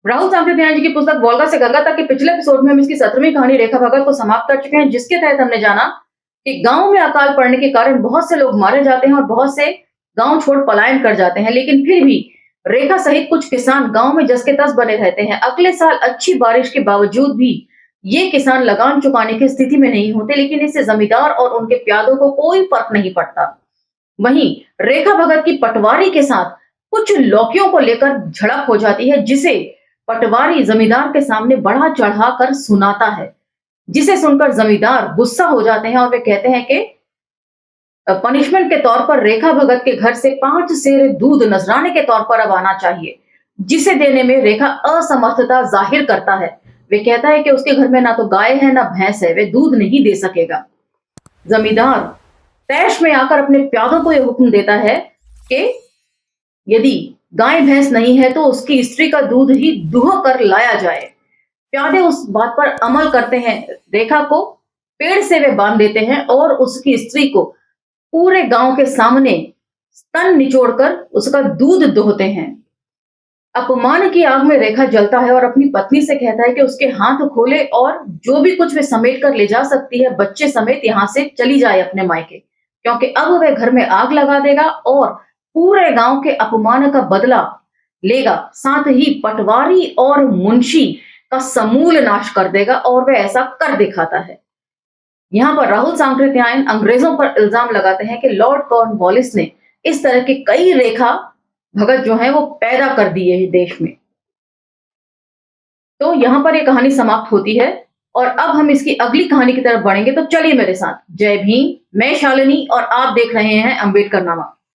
राहुल सांकृत्यायन जी की पुस्तक वोल्गा से गंगा तक के पिछले एपिसोड में हम इसकी 17वीं कहानी रेखा भगत को समाप्त कर चुके हैं, जिसके तहत हमने जाना कि गांव में अकाल पड़ने के कारण बहुत से लोग मारे जाते हैं और बहुत से गांव छोड़ पलायन कर जाते हैं, लेकिन फिर भी रेखा सहित कुछ किसान गांव में जस के तस बने रहते हैं। अगले साल अच्छी बारिश के बावजूद भी ये किसान लगान चुकाने की स्थिति में नहीं होते, लेकिन इससे जमींदार और उनके प्यादों को कोई फर्क नहीं पड़ता। वहीं रेखा भगत की पटवारी के साथ कुछ लौकियों को लेकर झड़प हो जाती है, जिसे पटवारी जमींदार के सामने बढ़ा चढ़ा कर सुनाता है, जिसे सुनकर जमींदार गुस्सा हो जाते हैं और वे कहते हैं कि पनिशमेंट के तौर पर रेखा भगत के घर से 5 सेर दूध नजराने के तौर पर अब आना चाहिए, जिसे देने में रेखा असमर्थता जाहिर करता है। वे कहता है कि उसके घर में ना तो गाय है ना भैंस है, वे दूध नहीं दे सकेगा। जमींदार तैश में आकर अपने प्यादों को यह हुक्म देता है कि यदि गाय भैंस नहीं है तो उसकी स्त्री का दूध ही दुह कर लाया जाए। प्यादे उस बात पर अमल करते हैं। रेखा को पेड़ से वे बांध देते हैं और उसकी स्त्री को पूरे गांव के सामने स्तन निचोड़कर उसका दूध दोहते हैं। अपमान की आग में रेखा जलता है और अपनी पत्नी से कहता है कि उसके हाथ खोले और जो भी कुछ वे समेट कर ले जा सकती है बच्चे समेत यहाँ से चली जाए अपने मायके, क्योंकि अब वह घर में आग लगा देगा और पूरे गांव के अपमान का बदला लेगा, साथ ही पटवारी और मुंशी का समूल नाश कर देगा, और वह ऐसा कर दिखाता है। यहाँ पर राहुल सांकृत्यायन अंग्रेजों पर इल्जाम लगाते हैं कि लॉर्ड कॉर्नवालिस ने इस तरह के कई रेखा भगत जो हैं वो पैदा कर दिए हैं देश में। तो यहाँ पर ये कहानी समाप्त होती है और अब हम इसकी अगली कहानी की तरफ बढ़ेंगे, तो चलिए मेरे साथ। जय भीम, मैं शालिनी और आप देख रहे हैं अम्बेडकरनामा।